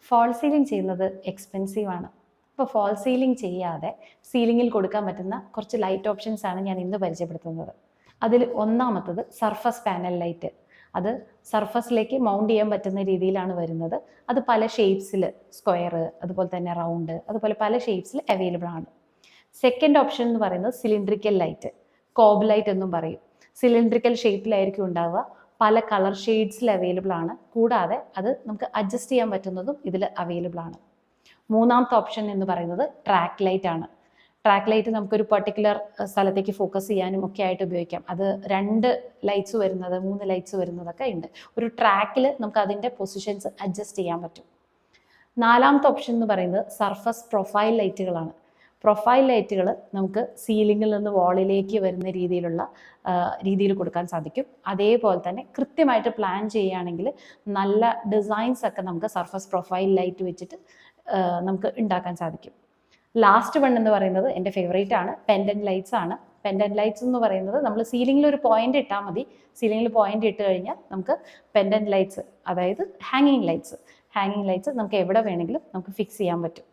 Fall ceiling ചെയ്യുന്നത് expensive ആണ്. അപ്പോൾ ഫോൾ സീലിംഗ് ചെയ്യാതെ സീലിങ്ങിൽ കൊടുക്കാൻ പറ്റുന്ന കുറച്ച് ലൈറ്റ് ഓപ്ഷൻസ് ആണ് ഞാൻ ഇന്ന് പരിചയപ്പെടുത്തുന്നത്. അതിൽ ഒന്നാമത്തത് സർഫസ് പാനൽ ലൈറ്റ്. അത് സർഫസിലേക്ക് മൗണ്ട് ചെയ്യാൻ പറ്റുന്ന രീതിയിലാണ് വരുന്നത്. അത് പല ഷേപ്സിൽ, സ്ക്വയർ, അതുപോലെ തന്നെ റൗണ്ട്, അതുപോലെ പല ഷേപ്സിൽ അവൈലബിൾ ആണ്. സെക്കൻഡ് ഓപ്ഷൻ എന്ന് പറയുന്നത് സിലിണ്ട്രിക്കൽ ലൈറ്റ്, കോബ് ലൈറ്റ് എന്നും പറയും. സിലിണ്ട്രിക്കൽ ഷേപ്പിലായിരിക്കും ഉണ്ടാവുക, പല കളർ ഷെയ്ഡ്സിൽ അവൈലബിൾ ആണ്. കൂടാതെ അത് നമുക്ക് അഡ്ജസ്റ്റ് ചെയ്യാൻ പറ്റുന്നതും ഇതിൽ അവൈലബിൾ ആണ്. മൂന്നാമത്തെ ഓപ്ഷൻ എന്ന് പറയുന്നത് ട്രാക്ക് ലൈറ്റ് ആണ്. ട്രാക്ക് ലൈറ്റ് നമുക്കൊരു പർട്ടിക്കുലർ സ്ഥലത്തേക്ക് ഫോക്കസ് ചെയ്യാനും ഒക്കെ ആയിട്ട് ഉപയോഗിക്കാം. അത് 2 ലൈറ്റ്സ് വരുന്നത്, 3 ലൈറ്റ്സ് വരുന്നതൊക്കെ ഉണ്ട്. ഒരു ട്രാക്കിൽ നമുക്ക് അതിൻ്റെ പൊസിഷൻസ് അഡ്ജസ്റ്റ് ചെയ്യാൻ പറ്റും. നാലാമത്തെ ഓപ്ഷൻ എന്ന് പറയുന്നത് സർഫസ് പ്രൊഫൈൽ ലൈറ്റുകളാണ്. പ്രൊഫൈൽ ലൈറ്റുകൾ നമുക്ക് സീലിങ്ങിൽ നിന്ന് വാളിലേക്ക് വരുന്ന രീതിയിൽ കൊടുക്കാൻ സാധിക്കും. അതേപോലെ തന്നെ കൃത്യമായിട്ട് പ്ലാൻ ചെയ്യുകയാണെങ്കിൽ നല്ല ഡിസൈൻസ് ഒക്കെ നമുക്ക് സർഫസ് പ്രൊഫൈൽ ലൈറ്റ് വെച്ചിട്ട് നമുക്ക് ഉണ്ടാക്കാൻ സാധിക്കും. ലാസ്റ്റ് വൺ എന്ന് പറയുന്നത് എൻ്റെ ഫേവറേറ്റ് ആണ്, പെൻഡൻറ്റ് ലൈറ്റ്സ് ആണ്. പെൻഡൻറ്റ് ലൈറ്റ്സ് എന്ന് പറയുന്നത് നമ്മൾ സീലിങ്ങിൽ ഒരു പോയിന്റ് ഇട്ടാൽ മതി. സീലിങ്ങിൽ പോയിന്റ് ഇട്ട് കഴിഞ്ഞാൽ നമുക്ക് പെൻഡൻറ്റ് ലൈറ്റ്സ്, അതായത് ഹാങ്ങിങ് ലൈറ്റ്സ് നമുക്ക് എവിടെ വേണമെങ്കിലും നമുക്ക് ഫിക്സ് ചെയ്യാൻ പറ്റും.